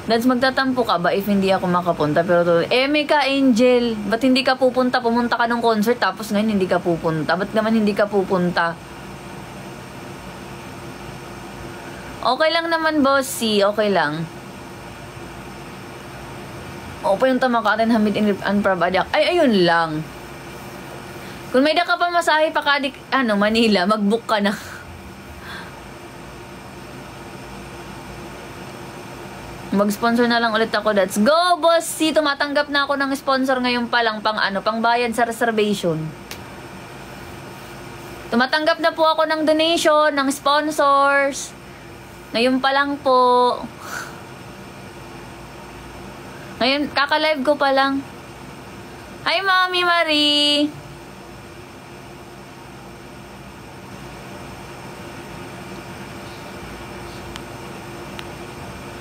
Dads, magtatampo ka ba if hindi ako makapunta? Pero Mika Angel, ba't hindi ka pupunta? Pumunta ka ng concert tapos ngayon hindi ka pupunta. Ba't naman hindi ka pupunta? Okay lang naman, bossy. Okay lang. O pa yung tamakatin, hamid in Anprabadyak. Ay, ayun lang. Kung may da ka pa masahe pa kadik, Manila, mag-book ka na. Mag-sponsor na lang ulit ako. Let's go, bossy! Tumatanggap na ako ng sponsor ngayon pa lang pang bayad sa reservation. Tumatanggap na po ako ng donation, ng sponsors. Ngayon pa lang po. Ngayon, kaka-live ko pa lang. Hi, Mami Marie!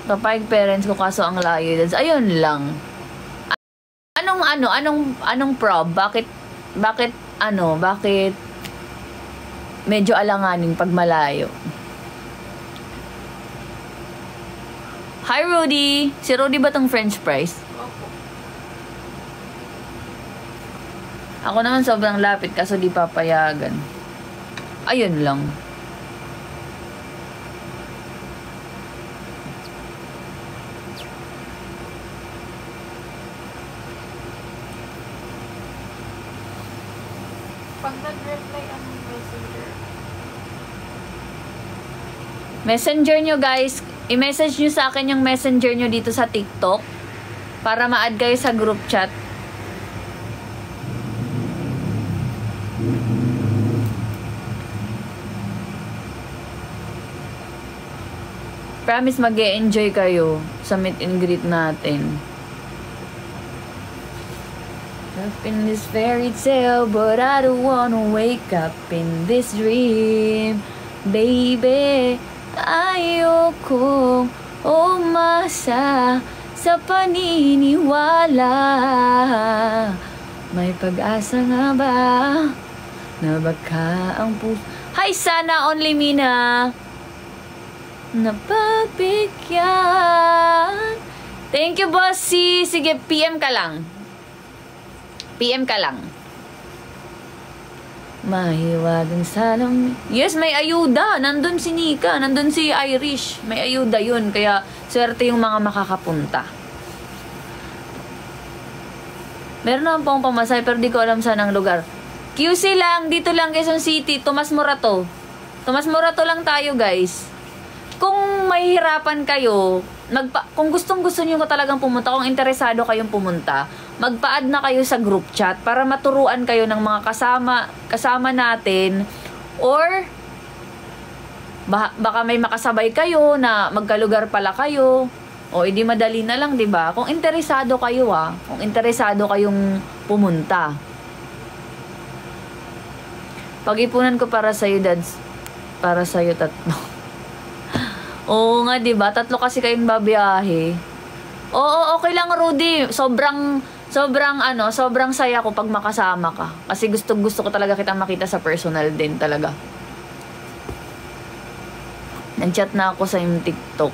Papayag parents ko kaso ang layo. Ayun lang. Anong prob? Bakit medyo alanganin pag malayo? Hi, Rudy! Si Rudy ba tong French fries? Opo. Ako naman sobrang lapit kaso di papayagan. Ayun lang. Pag nag-reply ang messenger. Messenger nyo, guys. I-message nyo sa akin yung messenger nyo dito sa TikTok para ma-add kayo sa group chat. Promise mag-e-enjoy kayo sa meet and greet natin. Up in this fairy tale, but I don't wanna wake up in this dream, baby. Ayoko umasa sa paniniwala. May pag-asa nga ba na baka ang puso? Hi, Sana Only Mina! Napagbigyan. Thank you, bossy. Sige, PM ka lang. PM ka lang. Mahiwagang salam. Yes, may ayuda. Nandun si Nika. Nandun si Irish. May ayuda yun. Kaya, swerte yung mga makakapunta. Meron naman pong pamasay, pero di ko alam saan ang lugar. QC lang. Dito lang, Quezon City. Tomas Morato. Tomas Morato lang tayo, guys. Kung mahihirapan kayo, kung gustong-gusto nyo ko talagang pumunta, kung interesado kayong pumunta, magpa-add na kayo sa group chat para maturuan kayo ng mga kasama natin, or baka may makasabay kayo na magkalugar pala kayo, o hindi madali na lang, 'di ba? Kung interesado kayo kung interesado kayong pumunta. Pag-ipunan ko para sa iyo, dads. Para sa iyo tatlo. Oo nga, 'di ba? Tatlo kasi kayong babiyahe. Oo, okay lang, Rudy. Sobrang saya ko pag makasama ka. Kasi gusto ko talaga kitang makita sa personal din talaga. Nag-chat na ako sa yung TikTok.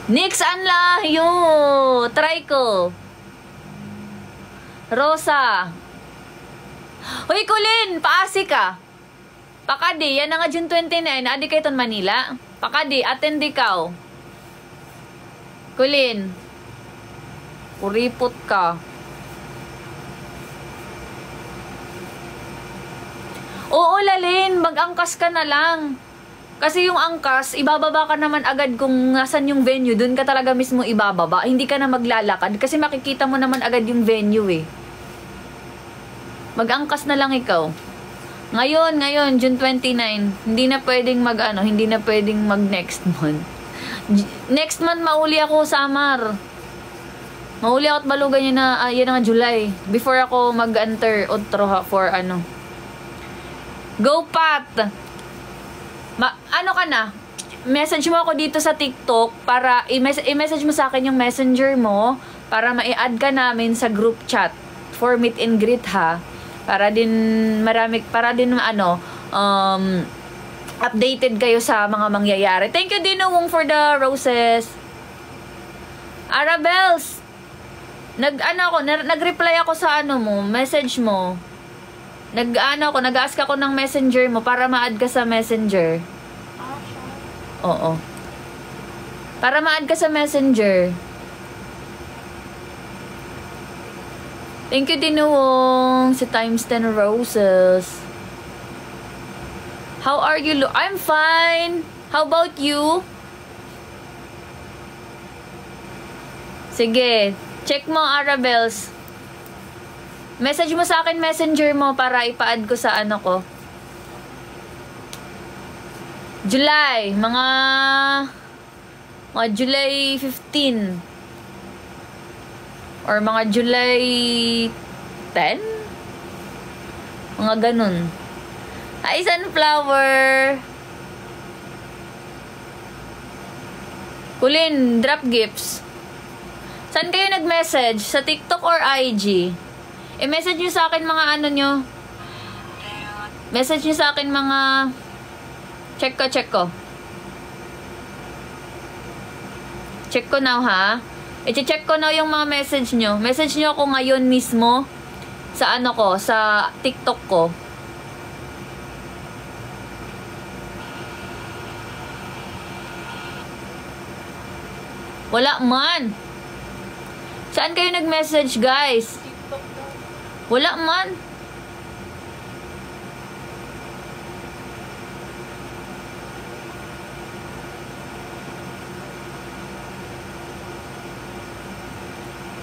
Nix Anlayo! Try ko. Rosa. Hoy, Colin! Paasi ka. Pakadi, yan na nga June 29. Adi kayo ton Manila. Pakadi, attend ikaw. Colin. Kuripot ka. Oo, Lalin. Mag-angkas ka na lang. Kasi yung angkas, ibababa ka naman agad kung nasan yung venue. Doon ka talaga mismo ibababa. Hindi ka na maglalakad. Kasi makikita mo naman agad yung venue eh. Mag-angkas na lang ikaw. Ngayon, June 29. Hindi na pwedeng hindi na pwedeng mag next month. Next month, mauli ako, Samar. Mauli ako at balugan yun na, yan nga, July. Before ako mag-enter outro for Go, Pat! Ano ka na? Message mo ako dito sa TikTok para i-message mo sa akin yung messenger mo para ma-add ka namin sa group chat for meet and greet, ha? Para din updated kayo sa mga mangyayari. Thank you, Dinuwong, for the roses. Arabels, nag-reply ako sa message mo. Nag-ask ako ng messenger mo para ma-add ka sa messenger. Oo. Para ma-add ka sa messenger. Thank you, Dinuwong, sa times 10 roses. How are you? I'm fine. How about you? Sige, check mo, Arabels. Message mo sa akin messenger mo para ipa-add ko sa ko. July, mga July 15. Or mga July 10? Mga ganun. Hi, Sunflower! Kulin, drop gifts. Saan kayo nag-message? Sa TikTok or IG? I-message nyo sa akin mga nyo. Message nyo sa akin mga... Check ko. Check ko now, ha? I-check ko now yung mga message nyo. Message nyo ako ngayon mismo sa sa TikTok ko. Wala man. Saan kayo nag-message, guys? Wala man.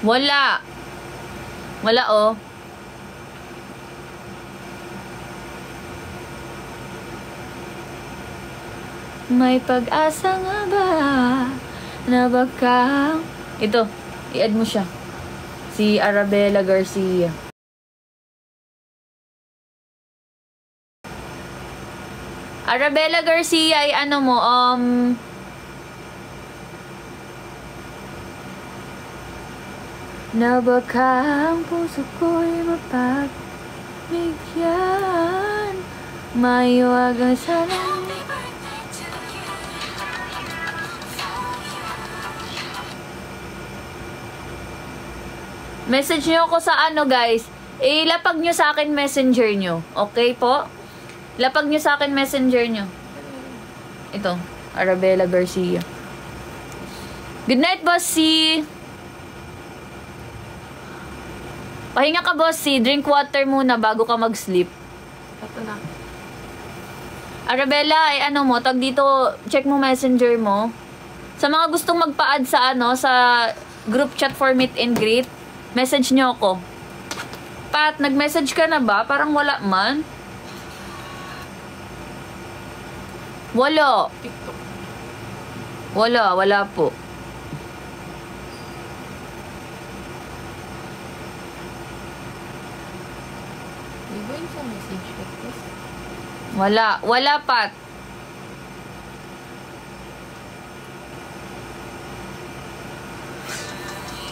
Wala. Wala, oh. May pag-asa nga ba na baka... Ito, i-add mo siya. Si Arabella Garcia. Arabella Garcia ay na baka ang puso ko'y mapagbigyan, maiwagang sana. Message nyo ako sa guys. Ilapag nyo sa akin messenger nyo. Okay po? Lapag nyo sa akin messenger nyo. Ito, Arabella Garcia. Good night, Bossy! Pahinga ka, Bossy. Drink water muna bago ka mag-sleep. Ito na. Arabella, ay tag dito, check mo messenger mo. Sa mga gustong magpa-add sa sa group chat for meet and greet, message nyo ako. Pat, nag-message ka na ba? Parang wala man. Wala. TikTok. Wala po. Di ba yung sa message request? Wala, Pat.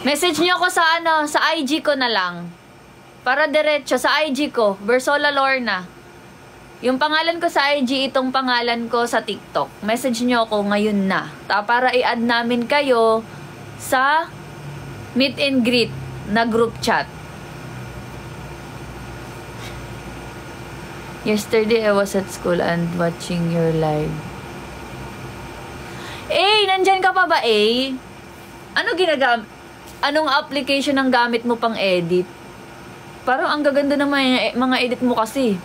Message niyo ako sa sa IG ko na lang. Para diretso sa IG ko, Bersola Lorna. Yung pangalan ko sa IG, itong pangalan ko sa TikTok. Message niyo ako ngayon na. Para i-add namin kayo sa meet and greet na group chat. Yesterday, I was at school and watching your live. Nandyan ka pa ba, Anong application ang gamit mo pang edit? Parang ang gaganda naman mga edit mo kasi.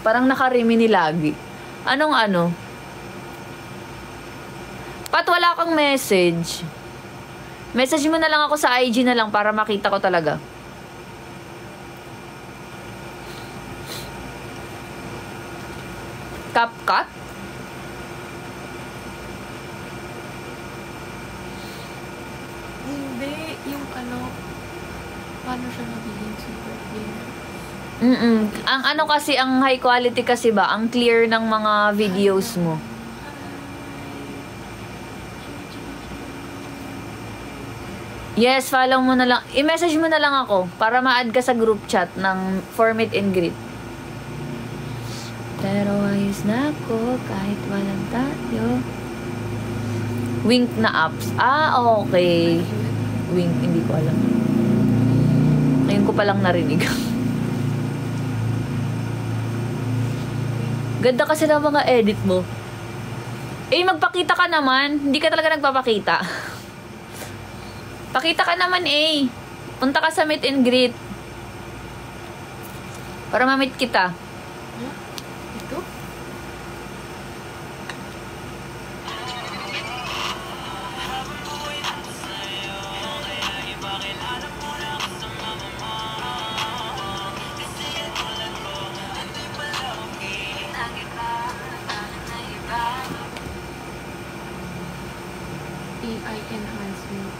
Parang nakarimini lagi. Anong? Pat, wala kang message. Message mo na lang ako sa IG na lang para makita ko talaga. CapCut? Hindi, yung paano siya nagiging super clear? Ang kasi, ang high quality kasi ba, ang clear ng mga videos mo. Yes, follow mo na lang. I-message mo na lang ako para ma-add ka sa group chat ng for meet and greet. Pero ayos na ako kahit walang tayo. Wink na apps. Ah, okay. Wink, hindi ko alam. Ngayon ko palang narinig. Ganda kasi ng mga edit mo. Eh, magpakita ka naman. Hindi ka talaga nagpapakita. Pakita ka naman, eh. Punta ka sa meet and greet. Para ma-meet kita. Ito? AI enhancement.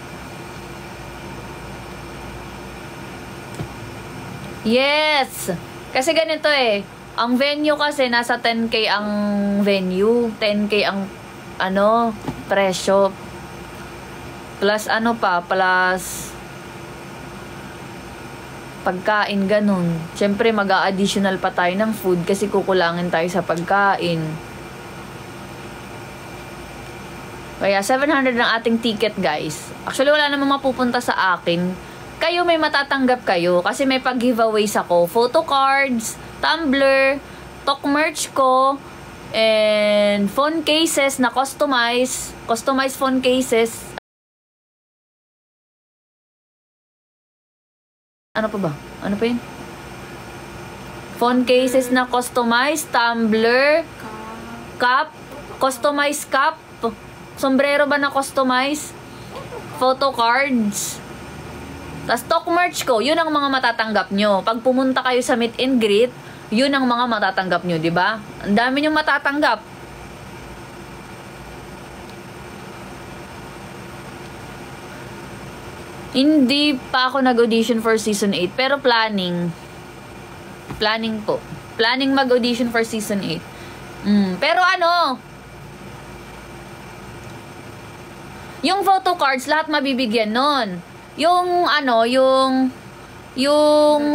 Yes! Kasi ganito eh. Ang venue kasi nasa 10K ang venue. 10K ang presyo. Plus plus pagkain, ganun. Siyempre mag-a-additional pa tayo ng food kasi kukulangin tayo sa pagkain. Kaya 700 ang ating ticket, guys. Actually, wala namang mapupunta sa akin. Kayo may matatanggap kayo kasi may pag-giveaways ako. Photo cards, tumbler, talk merch ko, and phone cases na customized phone cases. Ano pa ba? Ano pa yun? Phone cases na customized, tumbler, cup, customized cup, sombrero ba na customized, photo cards. Tas talk merch ko, yun ang mga matatanggap nyo. Pag pumunta kayo sa meet and greet, yun ang mga matatanggap nyo, di ba? Ang dami nyo matatanggap. Hindi pa ako nag-audition for season 8, pero planning po. Planning mag-audition for season 8. Pero yung photo cards, lahat mabibigyan nun. Yung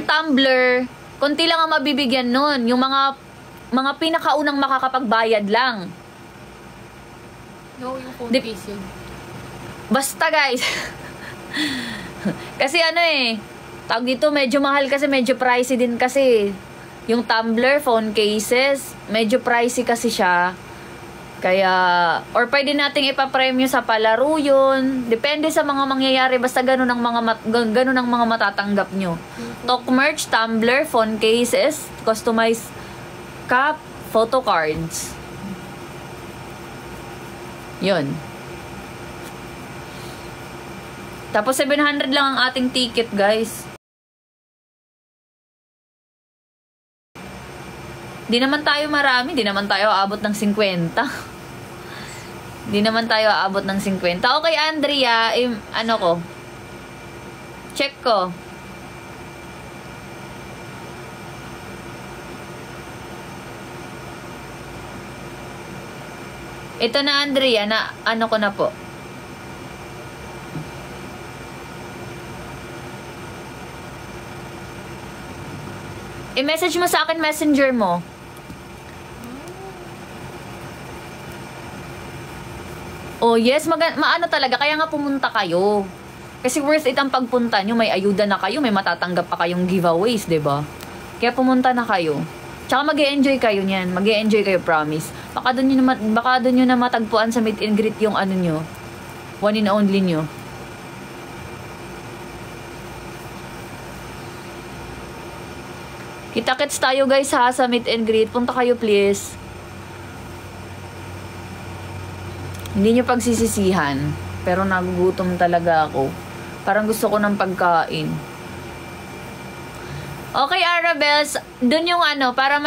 tumbler, konti lang ang mabibigyan nun. Yung mga pinakaunang makakapagbayad lang. No, yung phone case yun. Basta, guys. Kasi tawag dito, medyo mahal kasi, medyo pricey din kasi. Yung tumbler, phone cases, medyo pricey kasi siya. Kaya, or pwede nating ipapremyo sa palaro yun. Depende sa mga mangyayari. Basta ganun ang mga matatanggap nyo. Talk merch, tumbler, phone cases, customized cup, photo cards. Yun. Tapos 700 lang ang ating ticket, guys. Di naman tayo marami. Di naman tayo aabot ng 50. Di naman tayo aabot ng 50. Okay, Andrea. Check ko. Ito na, Andrea. Ko na po. I-message mo sa akin messenger mo. Oh, yes. Maano talaga. Kaya nga pumunta kayo. Kasi worth it ang pagpunta nyo. May ayuda na kayo. May matatanggap pa kayong giveaways, diba? Kaya pumunta na kayo. Tsaka mag-e-enjoy kayo niyan. Mag-e-enjoy kayo, promise. Baka doon nyo na matagpuan sa meet and greet yung nyo. One and only nyo. Kita-kits tayo, guys, ha, sa meet and greet. Punta kayo, please. Hindi nyo pagsisisihan. Pero nagugutom talaga ako. Parang gusto ko ng pagkain. Okay, Arabels. Dun yung para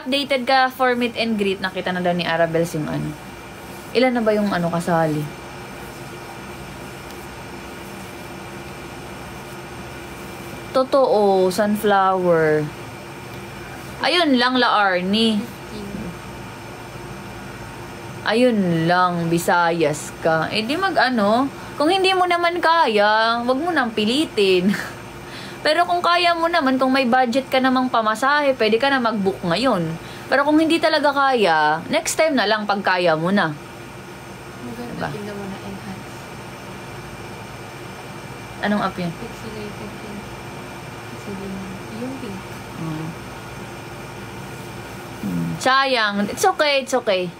updated ka for meet and greet. Nakita na daw ni Arabels yung Ilan na ba yung kasali? Totoo, sunflower. Ayun lang, La Arnie. Ayun lang, Visayas ka. Eh di kung hindi mo naman kaya, wag mo nang pilitin. Pero kung kaya mo naman, kung may budget ka namang pamasahe, pwede ka na mag-book ngayon. Pero kung hindi talaga kaya, next time na lang pag kaya mo na. Maganda, Diba? tingnan mo na enhance. Anong app yun? Pixelated din. Kasi din, yung pink. Sayang. It's okay, it's okay.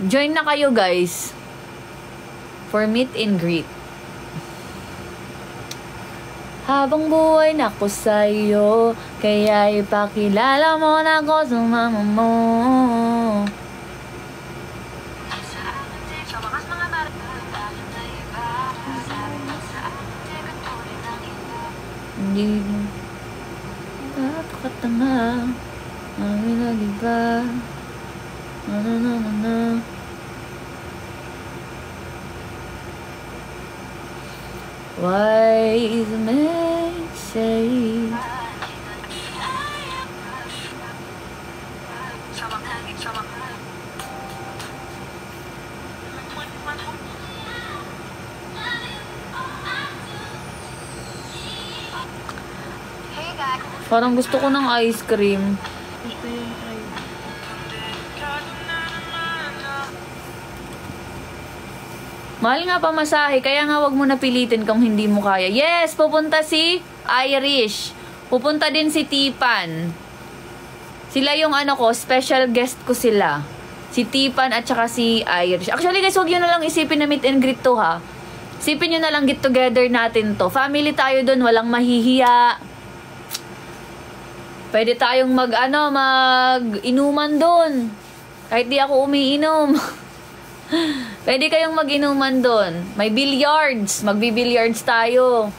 Join na kayo, guys. For meet and greet. Habang buhay na ko sa'yo, kaya ipakilala mo na ko sa mama mo. Hindi mo napakatanga. Ang lagi ba? Na. Wise men say parang gusto ko ng ice cream. Ito yung try. Mahal nga pamasahe, kaya nga wag mo na pilitin kung hindi mo kaya. Yes, pupunta si Irish. Pupunta din si Tipan. Sila yung ano ko, special guest ko sila. Si Tipan at saka si Irish. Actually guys, wag nyo na lang isipin na meet and greet to ha. Isipin nyo na lang get together natin to. Family tayo dun, walang mahihiya. Pwede tayong mag-inuman dun. Kahit di ako umiinom. Pwede kayong mag-inuman dun. May billiards. Magbi-billiards tayo.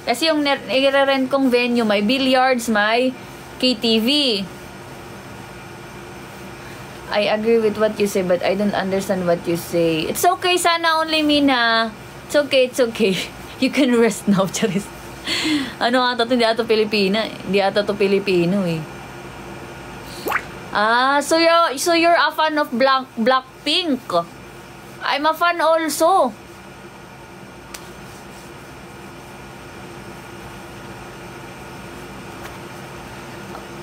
Kasi yung i-rent kong venue, may billiards, may KTV. I agree with what you say, but I don't understand what you say. It's okay, sana only Mina. It's okay, it's okay. You can rest now, Charis. Ano ata to? Hindi ata Pilipina. Hindi ata to Pilipino eh. Ah, so you're a fan of Blackpink. I'm a fan also.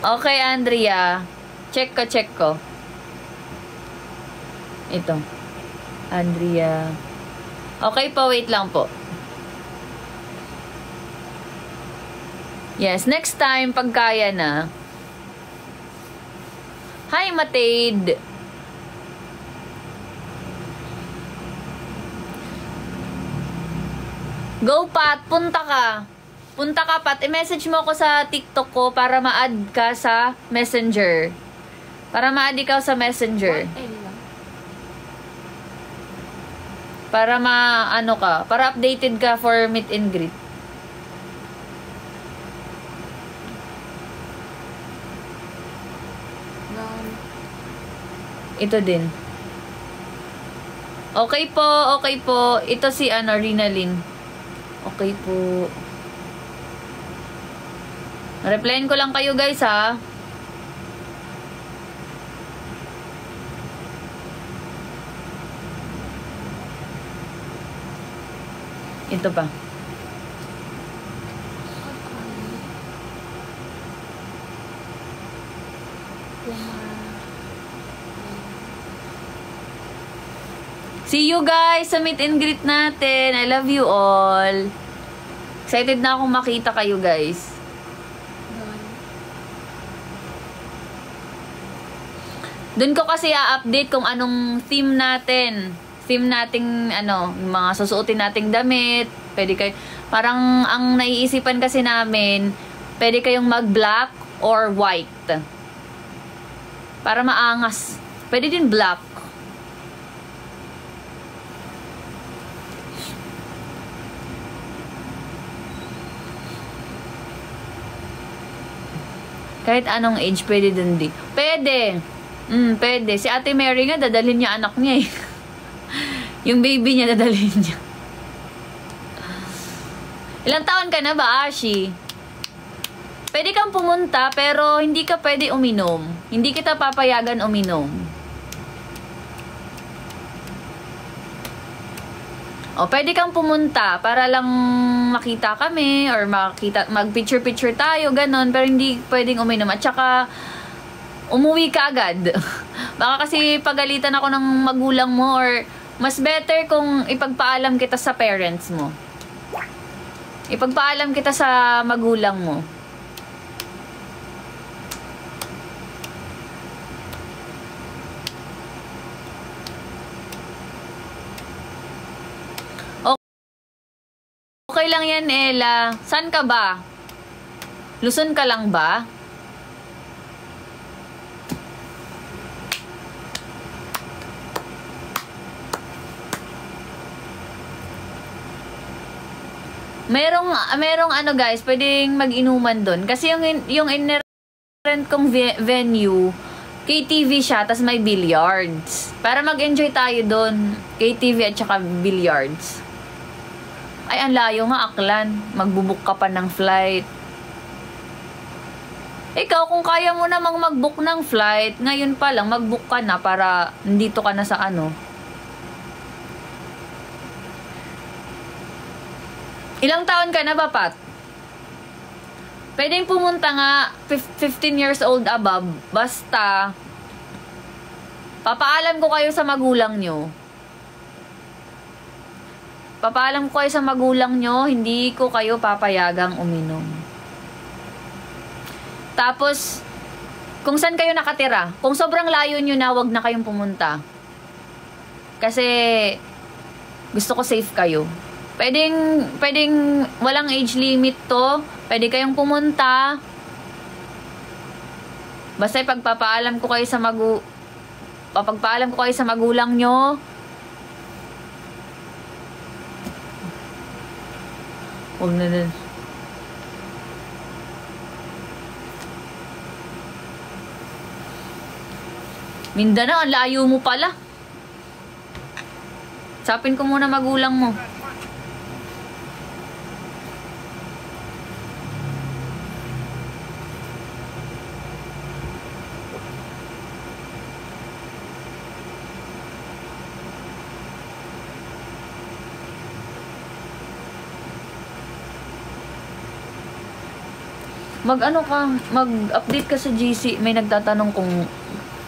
Okay, Andrea. Check ko. Ito. Andrea. Okay po, wait lang po. Yes, next time, pag kaya na. Hi, Matade. Go, Pat. Punta ka. Punta ka, Pat. I-message mo ako sa TikTok ko para ma-add ka sa Messenger. Para ma-add ikaw sa Messenger. Para ma-ano ka. Para updated ka for meet and greet. Ito din. Okay po, okay po. Ito si Rinalyn. Okay po. Replyan ko lang kayo guys ha. Ito pa. See you guys sa meet and greet natin. I love you all. Excited na akong makita kayo guys. Doon ko kasi i-update kung anong theme natin. Theme nating yung mga susuotin nating damit. Pwede kayo, parang ang naiisipan kasi namin, pwede kayong mag-black or white. Para maangas. Pwede din black. Kahit anong age, pwede dun di. Pwede. Pwede. Si Ate Mary nga, dadalhin niya anak niya eh. Yung baby niya, dadalhin niya. Ilang taon ka na ba, Ashi? Pwede kang pumunta, pero hindi ka pwede uminom. Hindi kita papayagan uminom. O, pwede kang pumunta para lang makita kami or mag-picture-picture tayo, ganon. Pero hindi pwedeng uminom. At saka, umuwi ka agad. Baka kasi pagalitan ako ng magulang mo or mas better kung ipagpaalam kita sa parents mo. Ipagpaalam kita sa magulang mo. Okay lang yan, Ella. Saan ka ba? Luzon ka lang ba? Merong ano guys, pwedeng mag-inuman doon. Kasi yung inherent kong venue, KTV siya, tas may billiards. Para mag-enjoy tayo doon, KTV at saka billiards. Ay, ang layo nga, Aklan. Magbubuk ka pa ng flight. Ikaw, kung kaya mo namang mag-book ng flight, ngayon pa lang, mag-book ka na para nandito ka na sa ano. Ilang taon ka na ba, Pat? Pwedeng pumunta nga 15 years old above. Basta, papaalam ko kayo sa magulang nyo. Papaalam ko kayo sa magulang nyo, hindi ko kayo papayagang uminom. Tapos, kung saan kayo nakatira, kung sobrang layo nyo na, wag na kayong pumunta. Kasi, gusto ko safe kayo. Pwedeng walang age limit to. Pwede kayong pumunta. Basta ipagpapaalam ko kayo sa magulang nyo. Huwag na din. Mindanao, ang layo mo pala. Sapin ko muna magulang mo. Mag-update ka sa GC. May nagtatanong kung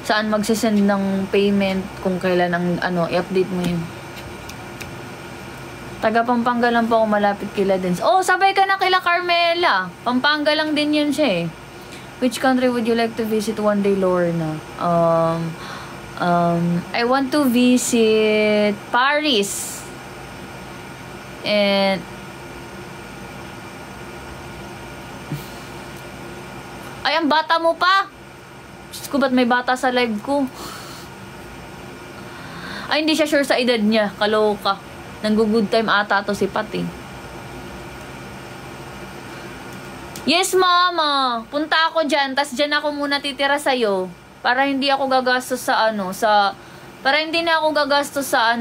saan magsisend ng payment, kung kailan ang i-update mo yun. Taga Pampanga lang po ako, malapit kila din. Oh, sabay ka na kila Carmela. Pampanga lang din yun siya eh. Which country would you like to visit one day, Lorna? I want to visit Paris. And ay, ang bata mo pa! Diyos ko, ba't may bata sa live ko? Ay, hindi siya sure sa edad niya. Kaloka. Nanggo-good time ata to si Pat eh. Yes, mama! Punta ako dyan, tas dyan ako muna titira sa'yo. Para hindi ako gagastos para hindi na ako gagastos sa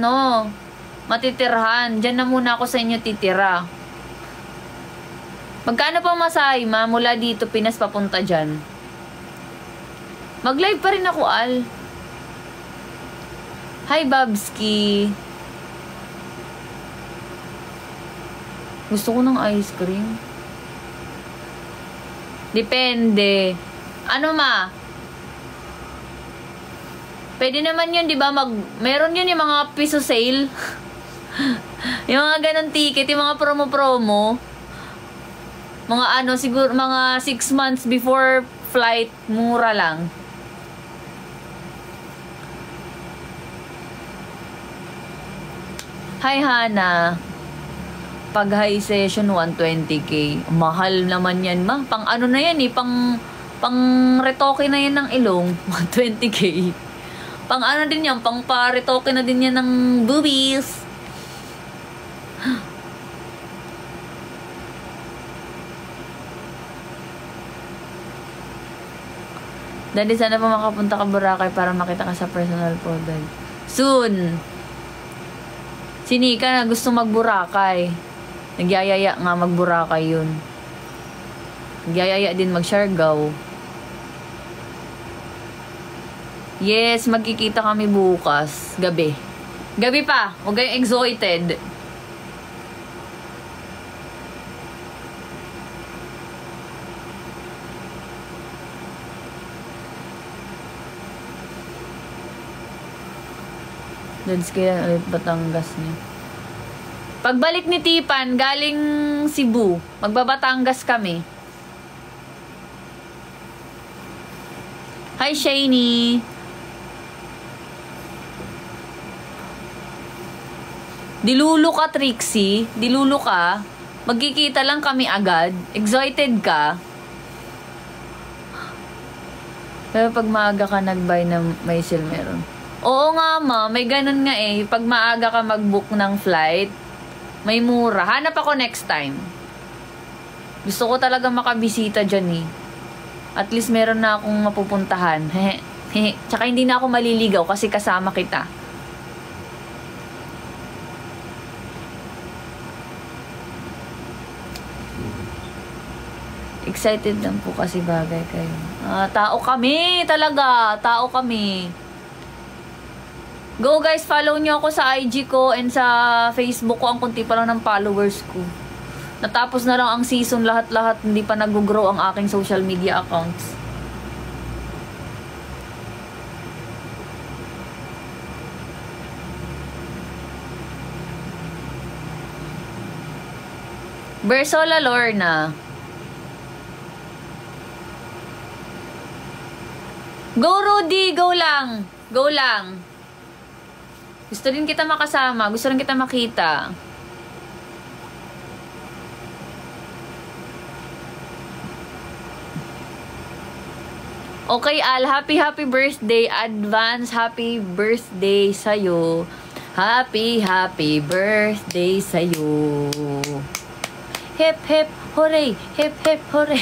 matitirhan. Dyan na muna ako sa inyo titira. Magkano pa masahe, ma? Mula dito, Pinas, papunta dyan. Mag-live pa rin ako, Al. Hi, Babski. Gusto ko ng ice cream. Depende. Ano, ma? Pwede naman yun, di ba? Meron yun yung mga piso sale. Yung mga ganun ticket, yung mga promo-promo. Mga siguro mga 6 months before flight, mura lang. Hi, Hana. Pag high session, 120k. Mahal naman yan, ma. Pang ano na yan eh, pang retoke na yan ng ilong. 120k. Pang ano din yan, pang pa-retoke na din yan ng boobies. Daddy, sana pa makapunta ka Boracay para makita ka sa personal po, Dad. Soon! Si Nika na gusto mag-Boracay. Nagyayaya nga mag-Boracay yun. Nagyayaya din mag-Siargao. Yes, magkikita kami bukas. Gabi. Gabi pa! Huwag kayong excited. Dads kaya ulit Batangas niya. Pagbalik ni Tipan, galing Cebu. Magbabatangas kami. Hi, Shani. Dilulo ka, Trixie. Dilulo ka. Magkikita lang kami agad. Excited ka. Pero pag maaga ka nag-buy ng may sale meron. Oo nga ma, may ganun nga eh. Pag maaga ka mag-book ng flight, may mura. Hanap ako next time. Gusto ko talaga makabisita dyan eh. At least meron na akong mapupuntahan. Tsaka hindi na ako maliligaw kasi kasama kita. Excited lang po kasi bagay kayo. Tao kami talaga. Tao kami. Go guys, follow nyo ako sa IG ko and sa Facebook ko. Ang kunti pa lang ng followers ko. Natapos na lang ang season lahat-lahat. Hindi pa nag-grow ang aking social media accounts. Bersola Lorna. Go Rudy, go lang. Go lang. Gusto rin kita makasama. Gusto rin kita makita. Okay, Al. Happy birthday. Advance happy birthday sa'yo. Happy birthday sa'yo. Hip, hip, hooray. Hip, hip, hooray.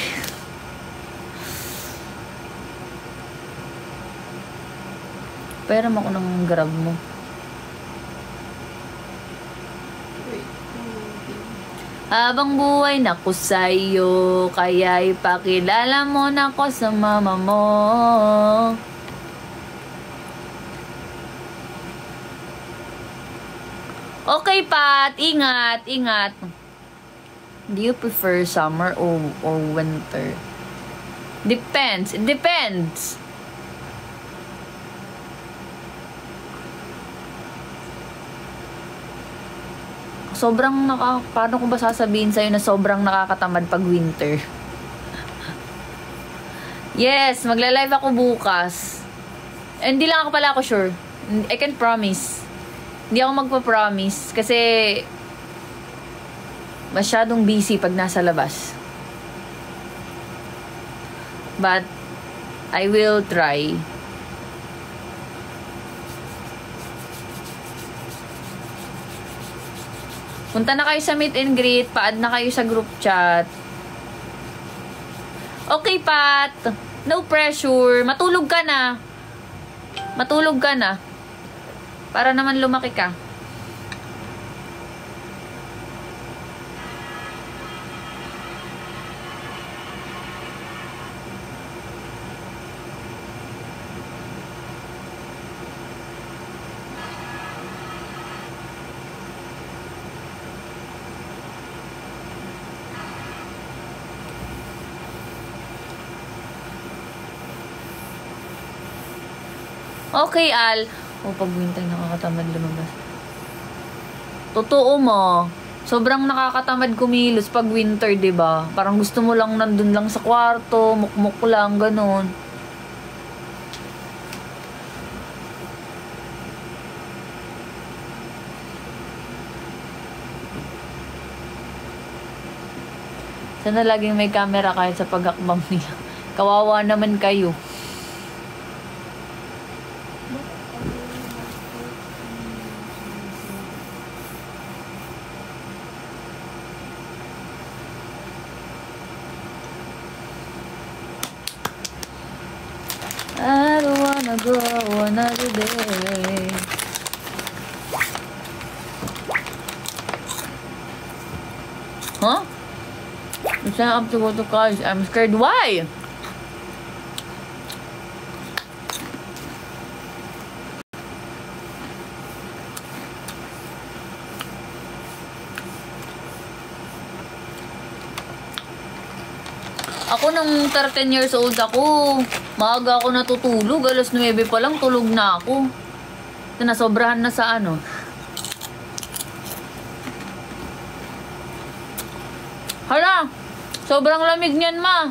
Pairam ako ng grab mo. Habang buhay na ko sa'yo, kaya ipakilala mo na ko sa mama mo. Okay, Pat. Ingat, ingat. Do you prefer summer or winter? Depends. It depends. Paano ko ba sasabihin sa'yo na sobrang nakakatamad pag winter? Yes, magla-live ako bukas. Hindi lang ako pala ako sure. I can promise. Hindi ako magpa-promise kasi masyadong busy pag nasa labas. But I will try. Punta na kayo sa meet and greet. Pa-add na kayo sa group chat. Okay, Pat. No pressure. Matulog ka na. Matulog ka na. Para naman lumaki ka. Okay, Al. Pag winter, nakakatamad lumabas. Totoo mo. Sobrang nakakatamad kumilos pag winter, diba? Parang gusto mo lang nandun lang sa kwarto, mukmuk lang, ganun. Sana laging may camera kahit sa pag-akbang nila. Kawawa naman kayo. I don't wanna go another day. Huh? You sign up to go to college. I'm scared. Why? Ako nung 13 years old ako, maaga ako natutulog. Alas 9 pa lang tulog na ako. Ito na, sobrahan na sa ano. Hala! Sobrang lamig niyan, ma.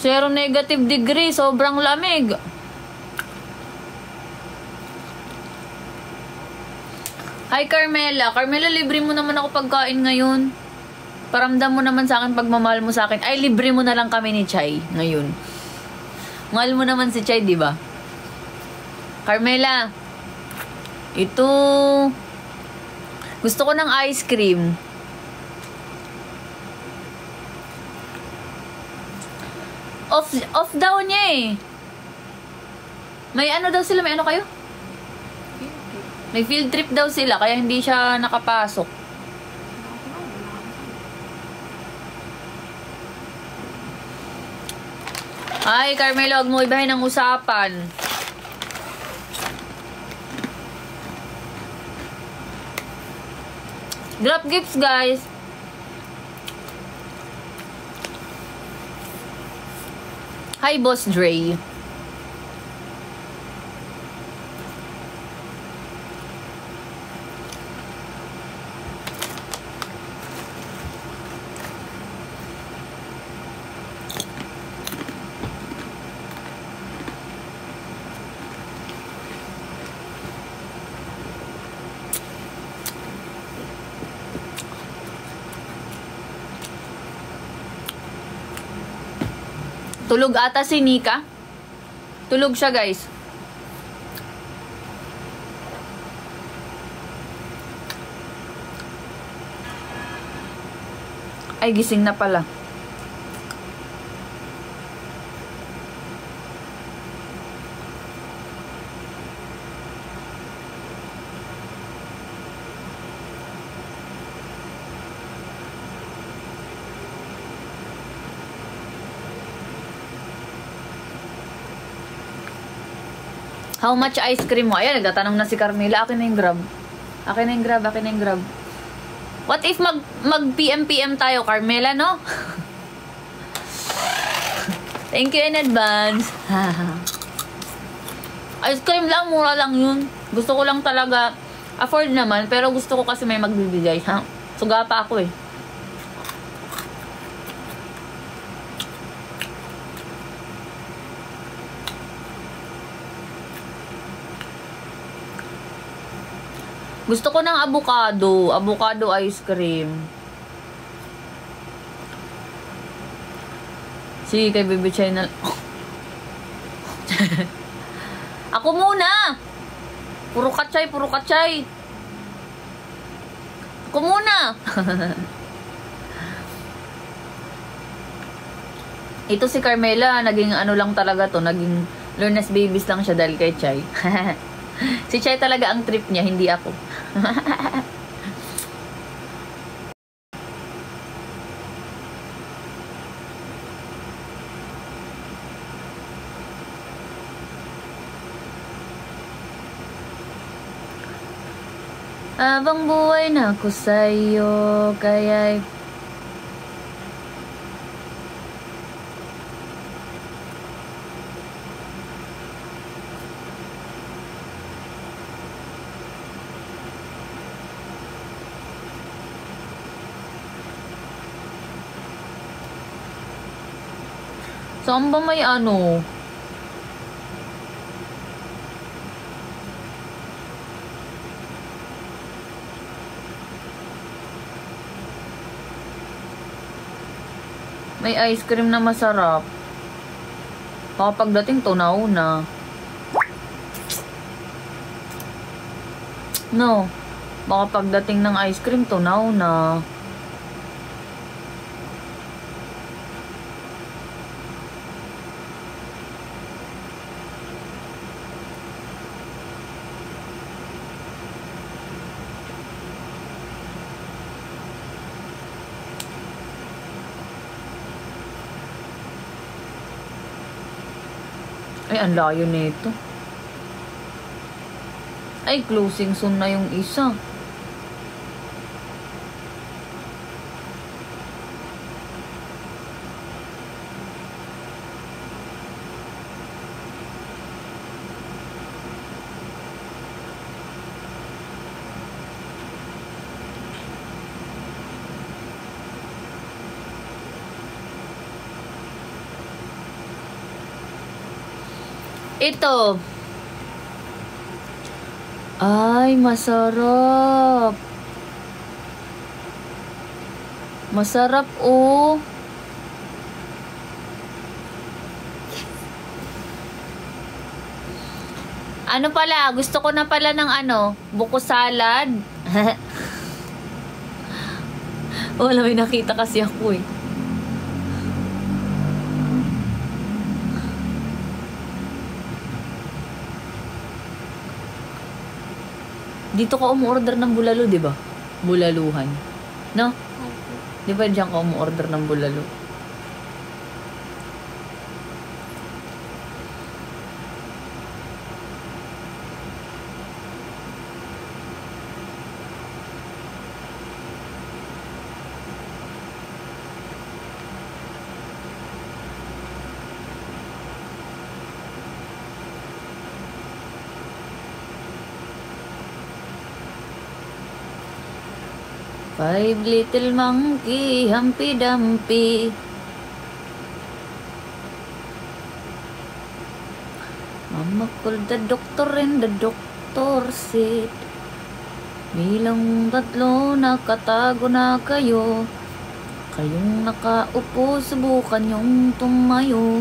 0 negative degree. Sobrang lamig. Hi, Carmela. Carmela, libre mo naman ako pagkain ngayon. Paramdam mo naman sa akin pagmamahal mo sa akin. Ay, libre mo na lang kami ni Chay ngayon. Mahal mo naman si Chay, di ba? Carmela, ito. Gusto ko ng ice cream. Off daw niya eh. May ano daw sila? May ano kayo? May field trip daw sila, kaya hindi siya nakapasok. Ay, Carmelo, huwag mo ibahin ang usapan. Drop gifts, guys. Hi, Boss Dre. Tulog ata si Nika. Tulog siya, guys. Ay, gising na pala. How much ice cream mo? Ayan, nagtatanong na si Carmela. Akin na yung grab. Akin na yung grab, akin na yung grab. What if mag PM tayo, Carmela, no? Thank you in advance. Ice cream lang, mura lang yun. Gusto ko lang talaga, afford naman, pero gusto ko kasi may magbibigay, ha? Suga pa ako eh. Gusto ko ng avocado. Avocado ice cream. Sige, kay Baby Channel. Ako muna! Puro kachay, puro kachay. Ako muna! Ito si Carmela, naging ano lang talaga to. Naging learners babies lang siya dahil kay Chay. Si Chay talaga ang trip niya, hindi ako. Habang buhay na ako sa'yo, kaya'y saan ba may ano? May ice cream na masarap. Baka pagdating tunaw na. No. Baka pagdating ng ice cream tunaw na. Ay, ang layo nito. Ay, closing soon na yung isa. Ito. Ay, masarap. Masarap, oh. Ano pala, gusto ko na pala ng buko salad. Wala, may nakita kasi ako eh. Dito ka umuorder ng bulalo, di ba? Bulaluhan. No? Di ba diyan ka umuorder ng bulalo? Five little monkey, Humpy Dumpy. Mama called the doctor and the doctor said, bilang 3 nakatago na kayo. Kayong nakaupo, subukan yung tumayo.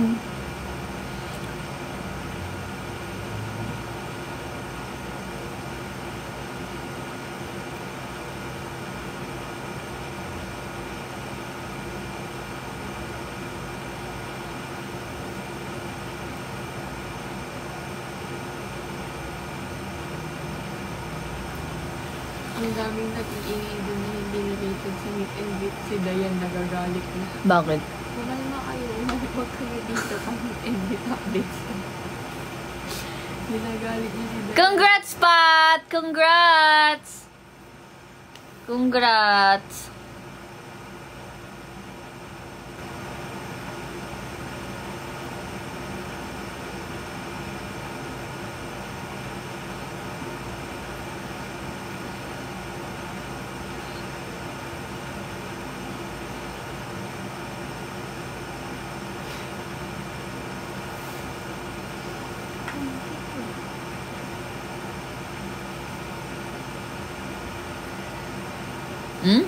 Ang daming nag-iingay dun na hindi related sa meet and greet. Si Dayan nagagalit na. Bakit? Wala na kayo. Huwag kayo dito pang meet and greet updates. Ginagalit niya si Dayan. Congrats, Pat! Congrats! Congrats! Hmm?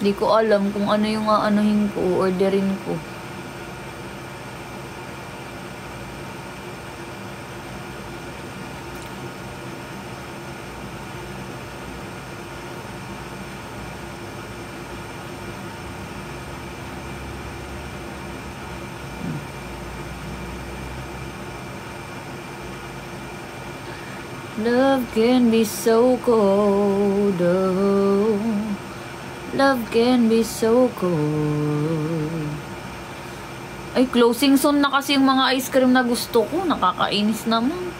Di ko alam kung ano yung aanuhin ko, orderin ko. Love can be so cold, oh. Love can be so cold. Ay, closing soon na kasi yung mga ice cream na gusto ko. Nakakainis naman.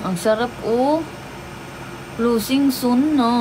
Ang sarap, oh. Closing soon na.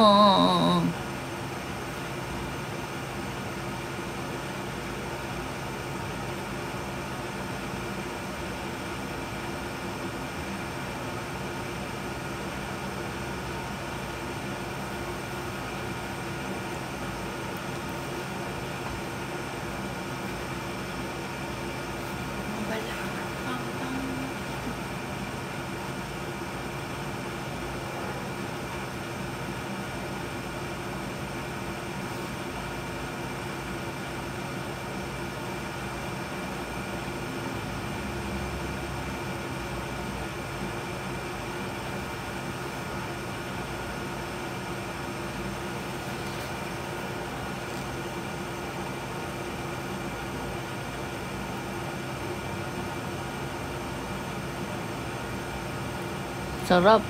Sarap.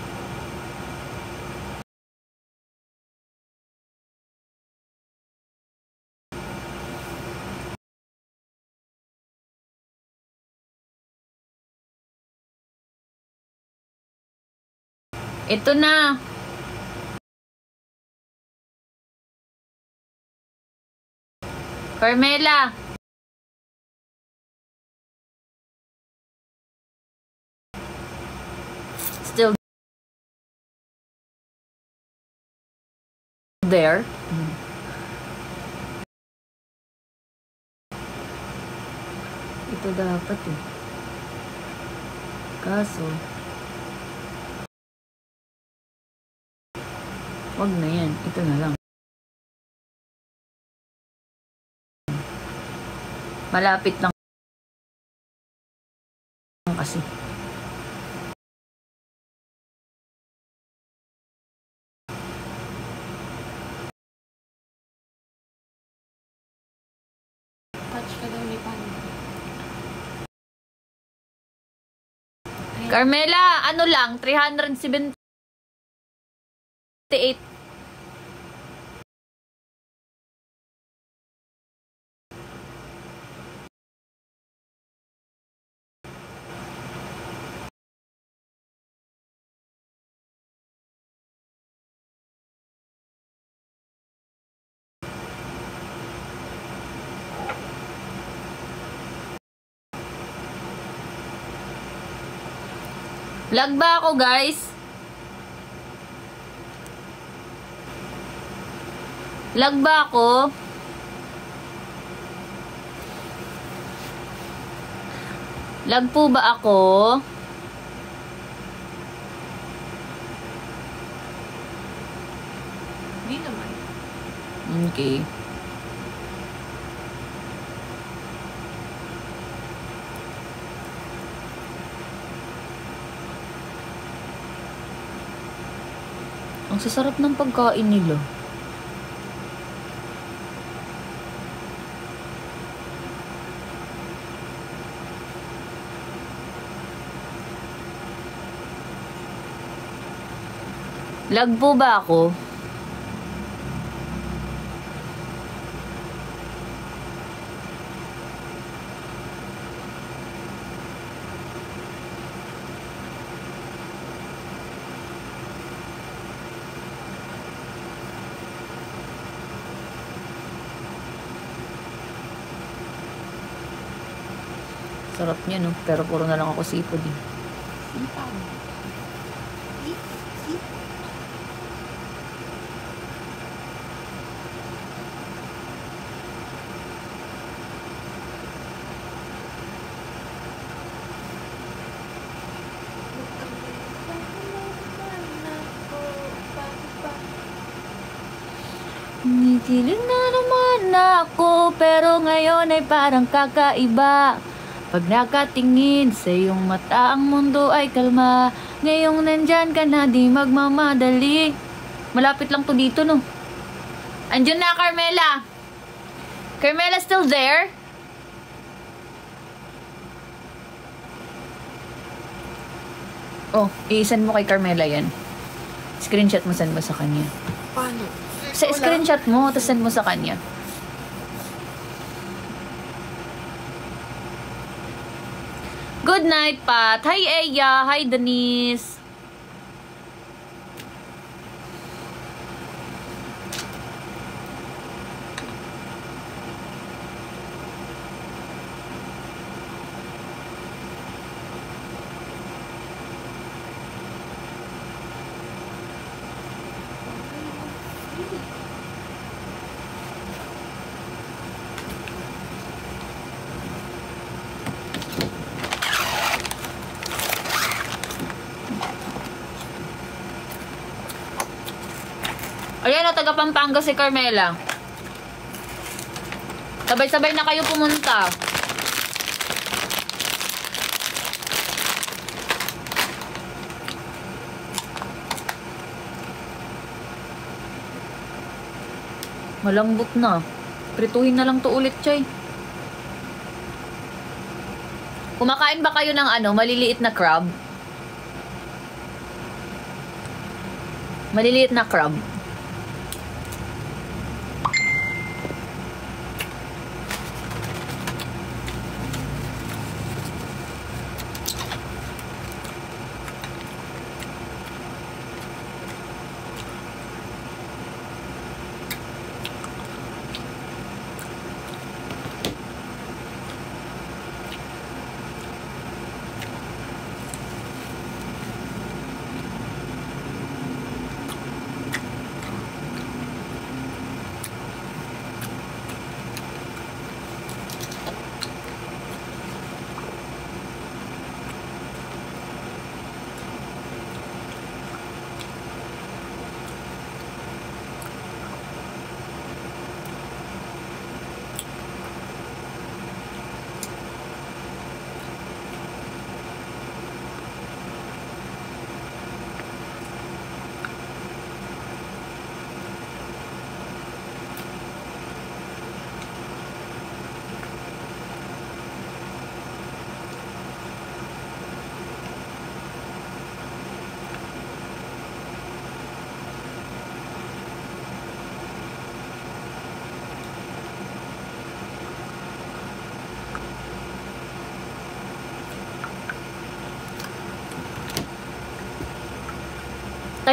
Ito na. Carmela! Still there? Ito dapat eh. Kaso, wag na yan. Ito na lang. Malapit lang kasi. Touch ka daw ni Pano. Carmela, ano lang, 378. Lag ba ako, guys? Lag ba ako? Lag po ba ako? Hindi naman. Okay. Ang sasarap ng pagkain nila. Lag po ba ako? Sarap niya, no? Pero puro na lang ako sipod, eh. Si Pano. Umikilig na naman ako, pero ngayon ay parang kakaiba. Pag nakatingin sa iyong mata, ang mundo ay kalma. Ngayong nandyan ka na, di magmamadali. Malapit lang to dito, no? Andyan na, Carmela. Carmela still there? Oh, i-send mo kay Carmela yan. Screenshot mo, send mo sa kanya. Paano? Sa screenshot mo, tapos send mo sa kanya. Good night, Pat. Hi, Eya. Hi, Denise. Ayan o, taga Pampanga si Carmela. Sabay-sabay na kayo pumunta. Malambot na. Prituhin na lang to ulit, Chay. Kumakain ba kayo ng maliliit na crab? Maliliit na crab.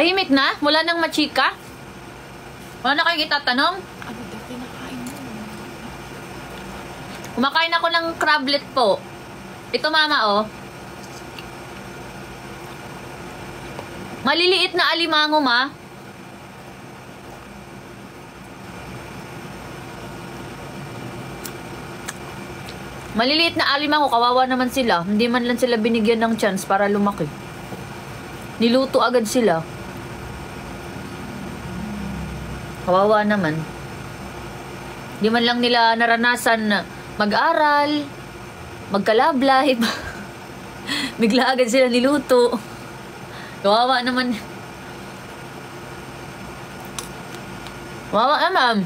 Tahimik na? Wala nang machika? Wala na kayong itatanong? Ano daw kinakain mo? Kumakain ako ng crablet po. Ito mama oh. Maliliit na alimango ma. Maliliit na alimango, kawawa naman sila. Hindi man lang sila binigyan ng chance para lumaki. Niluto agad sila. Kawawa naman. Hindi man lang nila naranasan na mag-aral, mag-love life. Bigla agad sila niluto. Kawawa naman. Kawawa naman.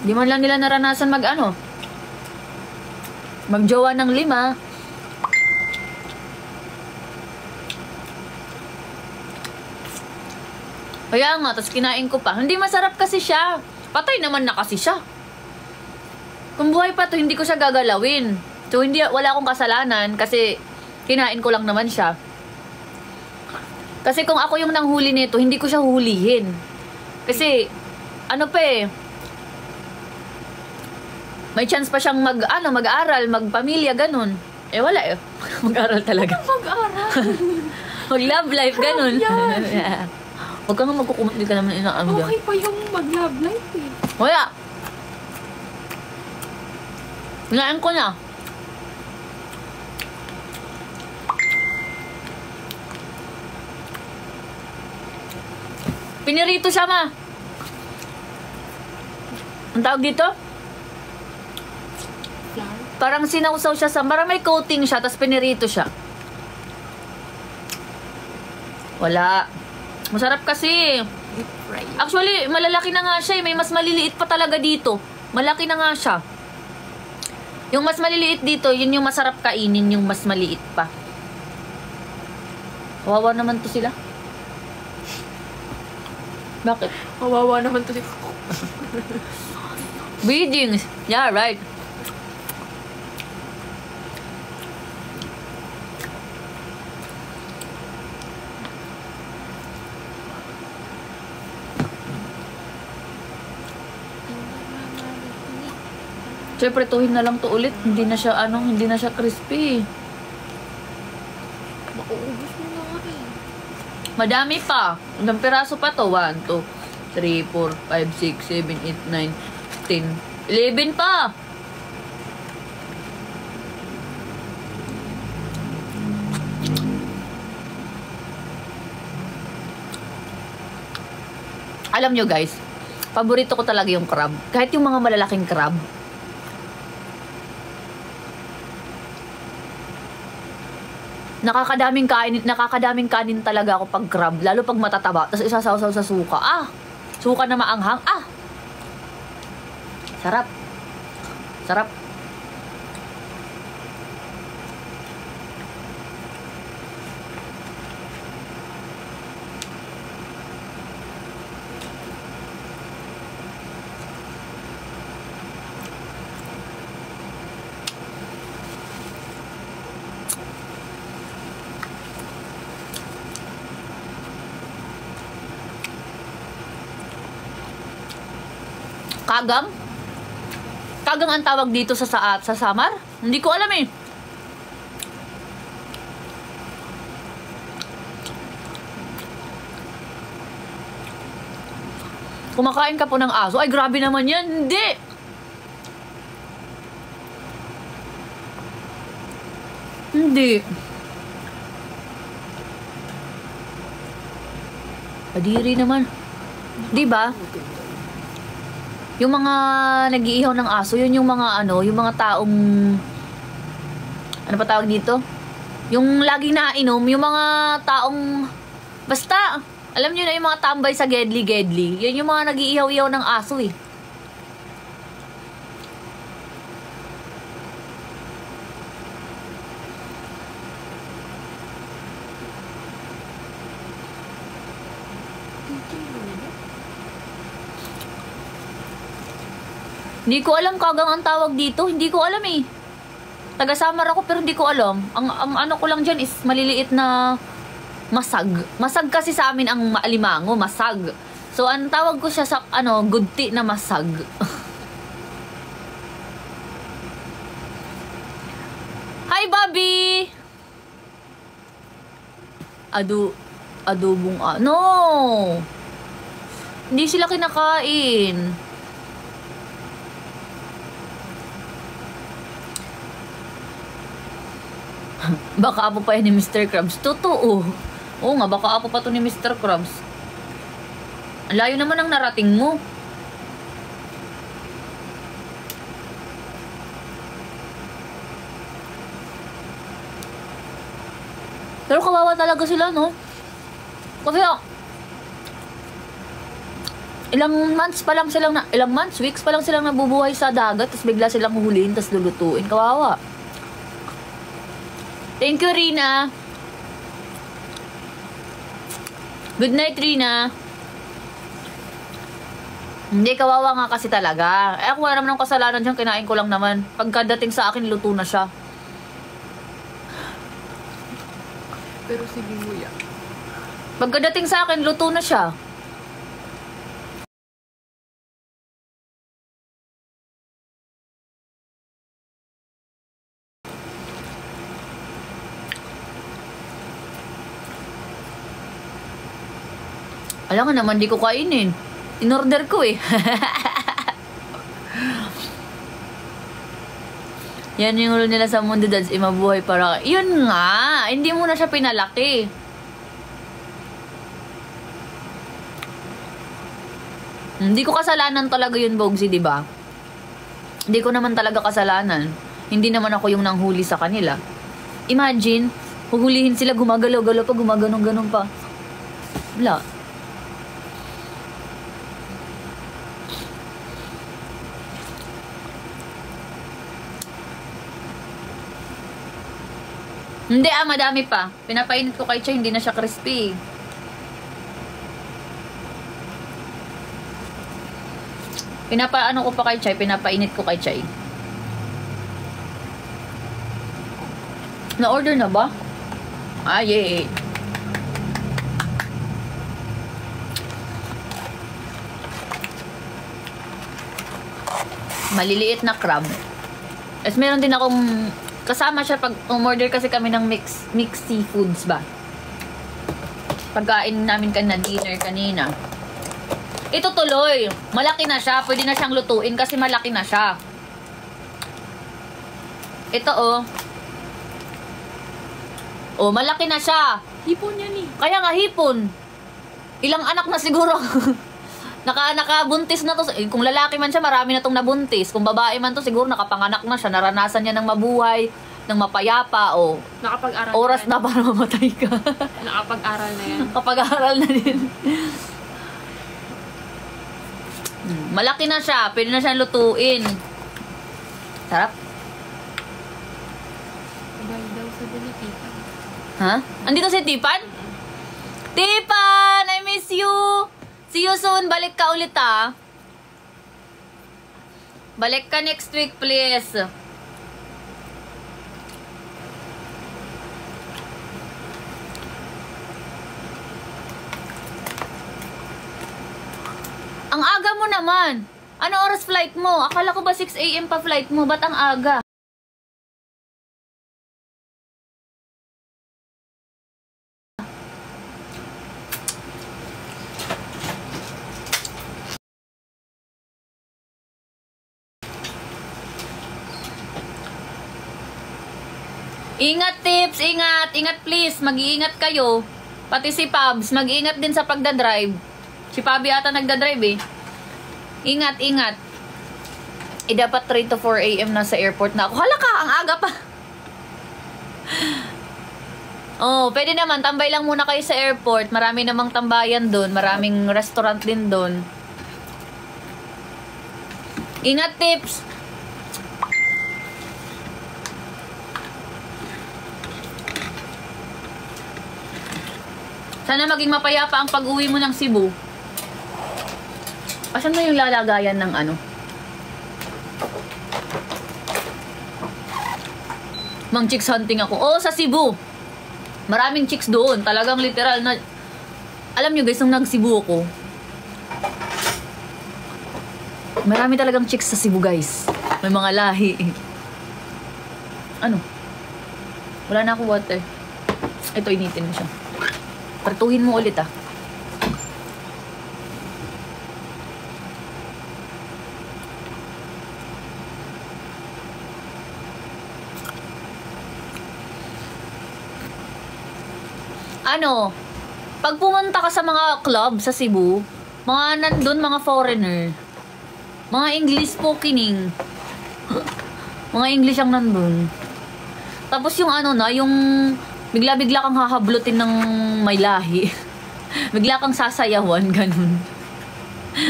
Di man lang nila naranasan magjowa ng 5. Kaya nga, tapos kinain ko pa. Hindi masarap kasi siya. Patay naman na kasi siya. Kung buhay pa to, hindi ko siya gagalawin. So, wala akong kasalanan kasi kinain ko lang naman siya. Kasi kung ako yung nanghuli nito, hindi ko siya huhulihin. Kasi, may chance pa siyang mag-aral, magpamilya, ganun. Eh, wala eh. Mag-aral talaga. Mag-aral? Mag-love life, ganun. Huwag ka nga magkukumot, di ka naman inaamga. Okay pa yung mag-love life eh. Wala. Hinain ko na. Pinirito siya, ma. Ang tawag dito? Flour? Parang sinausaw siya parang may coating siya, tapos pinirito siya. Wala. Masarap kasi. Deep fry. Actually, malalaki na nga siya eh. May mas maliliit pa talaga dito. Malaki na nga siya. Yung mas maliliit dito, yun yung masarap kainin, yung mas maliit pa. Kawawa naman to sila. Bakit? Kawawa naman to si Breedings. Yeah, right. Siyempre, tuhin na lang to ulit. Hindi na siya crispy. Mauubos mo na nga eh. Madami pa. Ilang piraso pa to? 1, 2, 3, 4, 5, 6, 7, 8, 9, 10, 11 pa. Alam nyo guys, paborito ko talaga yung crab. Kahit yung mga malalaking crab. Nakakadaming kanin talaga ako pag crab, lalo pag matataba, tapos isasaw-saw sa suka. Suka na maanghang. Sarap. Sarap. Kagang? Kagang ang tawag dito sa Samar? Hindi ko alam eh. Kumakain ka po ng aso? Ay, grabe naman yan. Hindi! Hindi. Kadiri naman. Di ba? Yung mga nag-iihaw ng aso, yun yung mga yung mga taong ano pa tawag dito? Yung laging nainom, yung mga taong basta, alam nyo na yung mga tambay sa gedli-gedli. Yun yung mga nag-iihaw-ihaw ng aso eh. Hindi ko alam kagang ang tawag dito. Hindi ko alam eh. Taga Samar ako pero hindi ko alam. Ang ano ko lang dyan is maliliit na masag. Masag kasi sa amin ang alimango, masag. So, ang tawag ko siya sa, gudti na masag. Hi, Bobby! Adobong, no! Hindi sila kinakain. Baka apo pa yan ni Mr. Krabs. Totoo. Oo nga, baka apo pa to ni Mr. Krabs. Ang layo naman ang narating mo. Pero kawawa talaga sila, no? Kasi weeks pa lang silang nabubuhay sa dagat, tapos bigla silang huhulihin, tapos lulutuin. Kawawa. Thank you, Rina. Good night, Rina. Hindi, kawawa nga kasi talaga. Ako wala naman ng kasalanan dyan, kinain ko lang naman. Pagkadating sa akin, luto na siya. Pero si Bimuya. Pagkadating sa akin, luto na siya. Alam nga naman, di ko kainin. In-order ko eh. Yan yung rule nila sa Mundo Dads, mabuhay para... Yun nga! Hindi mo na siya pinalaki. Hindi ko kasalanan talaga yun, Bogsy, di ba? Hindi ko naman talaga kasalanan. Hindi naman ako yung nanghuli sa kanila. Imagine, huhulihin sila, gumagalaw-galaw pa, gumaganong-ganon pa. Wala. Hindi madami pa. Pinapainit ko kay Chay, hindi na siya crispy. Pinapaano ko pa kay Chay, pinapainit ko kay Chay. Na-order na ba? Ah, yay. Maliliit na crab. As meron din akong kasama siya pag umorder kasi kami ng mixed seafoods ba. Pagkain namin na dinner kanina. Ito tuloy. Malaki na siya. Pwede na siyang lutuin kasi malaki na siya. Ito oh, malaki na siya. Hipon yan eh. Kaya nga hipon. Ilang anak na siguro. Nakabuntis na to. Kung lalaki man siya, marami na tong nabuntis. Kung babae man to, siguro nakapanganak na siya. Naranasan niya ng mabuhay, ng mapayapa, o nakapag-aral oras na para mamatay ka. Nakapag-aral na yan. Nakapag-aral na din. Malaki na siya. Pwede na siyang lutuin. Sarap. Abay daw sa Tipan. Ha? Andito si Tipan? Tipan! I miss you! See you soon. Balik ka ulit ah. Balik ka next week, please. Ang aga mo naman. Ano oras flight mo? Akala ko ba 6 AM pa flight mo? Ba't ang aga? Ingat tips, ingat, ingat please, mag-iingat kayo. Pati si Pabs, mag-iingat din sa pagdadrive. Si Pabi ata nagdadrive eh. Ingat, ingat. Dapat 3 to 4 AM na sa airport na ako. Hala ka, ang aga pa. Oh, pwede naman, tambay lang muna kayo sa airport. Marami namang tambayan doon, maraming restaurant din doon. Ingat tips. Sana maging mapayapa ang pag-uwi mo ng Cebu. Asan mo yung lalagayan ng ano? Mang chicks hunting ako. Oo, sa Cebu. Maraming chicks doon. Talagang literal na... Alam nyo guys, nung nag-Cebu ako, marami talagang chicks sa Cebu guys. May mga lahi. Ano? Wala na ako water. Ito, initin mo siya. Partuhin mo ulit ah. Ano? Pag pumunta ka sa mga club sa Cebu, mga nandun, mga foreigner, mga English speaking, mga English ang nandun. Tapos yung ano na, yung bigla-bigla kang hahablutin ng may lahi. Bigla kang sasayawan, ganun.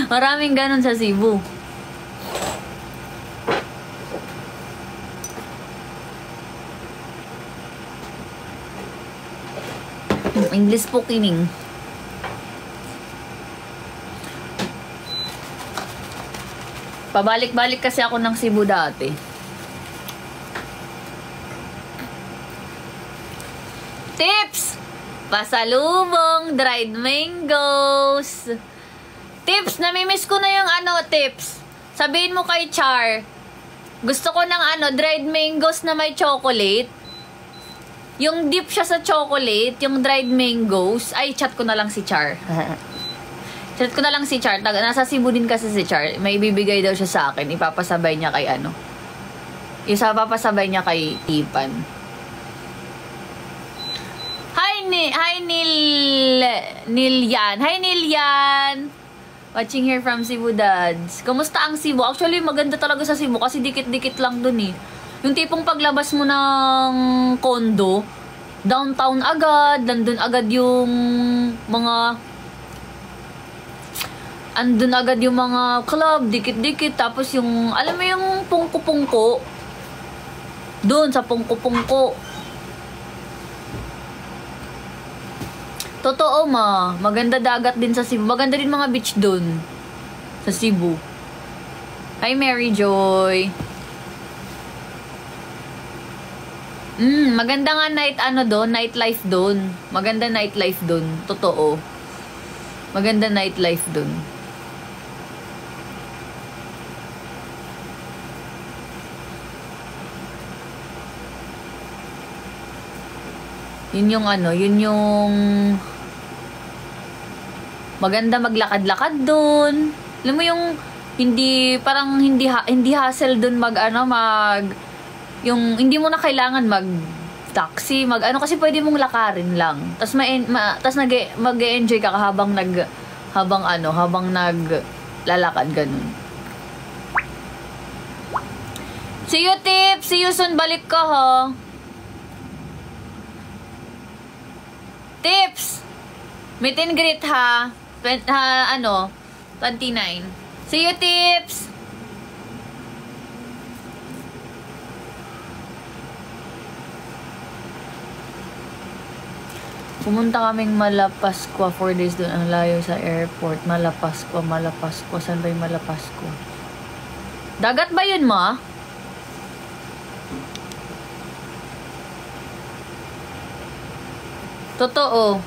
Maraming ganun sa Cebu. English speaking. Pabalik-balik kasi ako ng Cebu dati. Tips! Pasalubong, dried mangoes. Tips, namimiss ko na yung ano, tips. Sabihin mo kay Char, gusto ko ng ano, dried mangoes na may chocolate. Yung dip siya sa chocolate, yung dried mangoes. Ay, chat ko na lang si Char. Chat ko na lang si Char. Nasa Cebu din kasi si Char. May ibibigay daw siya sa akin. Ipapasabay niya kay ano. Papasabay niya kay Tipan. Hi Nilyan. Hi Nilyan. Watching here from Cebu Dads. Kumusta ang Cebu? Actually, maganda talaga sa Cebu kasi dikit-dikit lang dun eh. Yung tipong paglabas mo ng condo, downtown agad, nandun agad yung mga... Andun agad yung mga club, dikit-dikit. Tapos yung, alam mo yung pungko-pungko? Doon, sa pungko-pungko. Totoo maganda dagat din sa Cebu. Maganda din mga beach doon sa Cebu. Hi Mary Joy. Maganda nga nightlife doon. Maganda nightlife doon. Totoo. Maganda nightlife doon. Yun yung yun yung maganda maglakad-lakad doon. Alam mo yung hindi hassle doon yung hindi mo na kailangan mag-taxi, kasi pwede mong lakarin lang. Tapos mag-e-enjoy ka habang naglalakad ganun. See you, Tip! See you soon, balik ka ha. Tips! Meet and greet ha. 29. See you, Tips! Pumunta kaming Malapascua 4 days doon. Ang layo sa airport. Malapascua. Saan ba yung Malapascua? Dagat ba yun, ma? Totoo.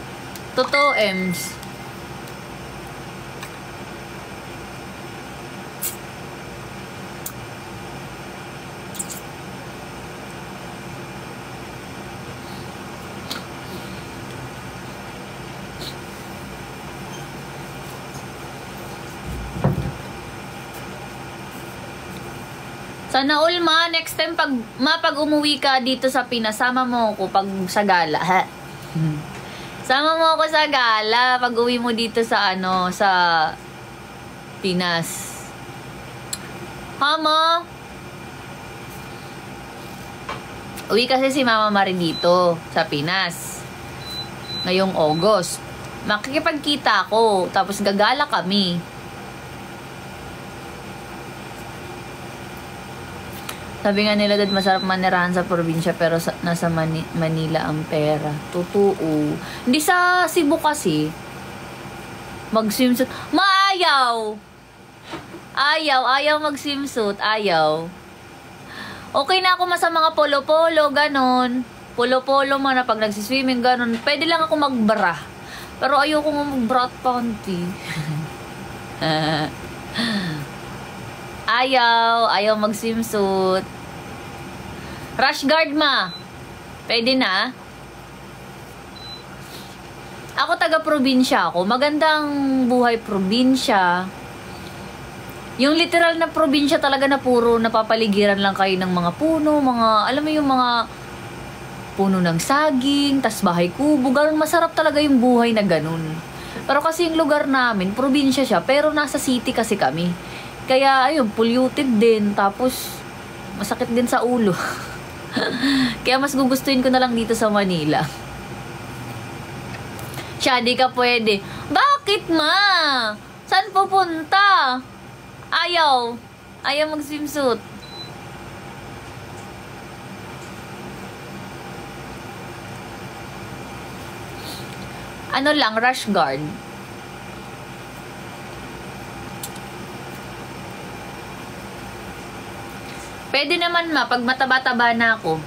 Totoo, Ems. Sana all next time pag umuwi ka dito sa Pinas, sama mo ako pag sa gala. Sama mo ako sa gala pag uwi mo dito sa sa Pinas. Mama. Uwi kasi si Mama Mari dito sa Pinas. Ngayong August. Makikipagkita ako tapos gagala kami. Sabi nga nila, dad, masarap manirahan sa probinsya pero nasa Manila ang pera. Totoo. Hindi sa Cebu kasi. Mag-swimsuit. Ayaw mag-swimsuit. Ayaw. Okay na ako sa mga polo-polo, ganon. Polo-polo man na pag nagsiswimming, ganon. Pwede lang ako magbara. Pero ayoko nga magbra at panty. Ayaw mag-swimsuit. Rash guard ma. Pwede na. Ako taga-probinsya ako. Magandang buhay probinsya. Yung literal na probinsya talaga na puro napapaligiran lang kayo ng mga puno, alam mo yung mga puno ng saging, tas bahay kubo, ganun. Masarap talaga yung buhay na ganun. Pero kasi yung lugar namin, probinsya siya, pero nasa city kasi kami. Kaya ayun, polluted din, tapos masakit din sa ulo. Kaya mas gugustuhin ko na lang dito sa Manila. Siya, di ka pwede. Bakit ma? Saan pupunta? Ayaw mag-swimsuit. Ano lang, rash guard. Pwede naman ma, pag mataba-taba na ako.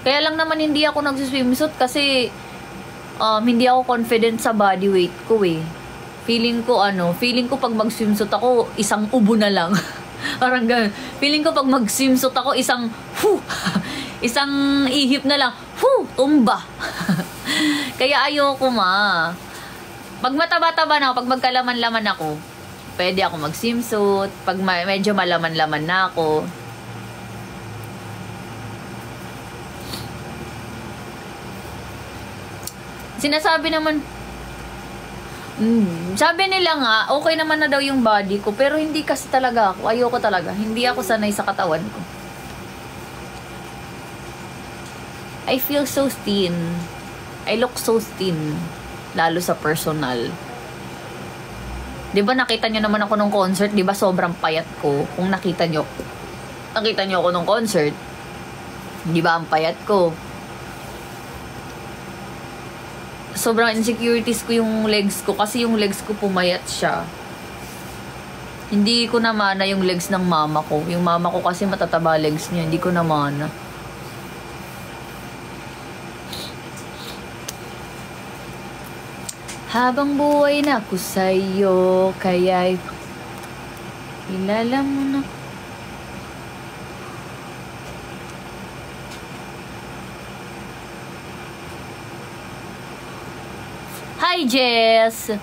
Kaya lang naman hindi ako nag-swimsuit kasi hindi ako confident sa body weight ko eh. Feeling ko pag mag-swimsuit ako, isang ubo na lang. Parang ganun. Feeling ko pag mag-swimsuit ako, isang ihip na lang, tumba. Kaya ayoko ma. Pag mataba-taba na ako, pag magkalaman-laman ako, pwede ako mag-swimsuit. Pag medyo malaman-laman na ako, sinasabi naman, sabi nila nga, okay naman na daw yung body ko, pero hindi kasi talaga ako. Ayoko talaga. Hindi ako sanay sa katawan ko. I feel so thin. I look so thin. Lalo sa personal. Diba nakita nyo naman ako nung concert? Diba sobrang payat ko? Kung nakita nyo ako nung concert. Diba ang payat ko? Sobrang insecurities ko yung legs ko kasi yung legs ko pumayat siya. Hindi ko namana yung legs ng mama ko. Yung mama ko kasi matataba legs niya. Hindi ko namana. Habang buhay na ako sa'yo, kaya'y kilala mo na. Hi, Jess!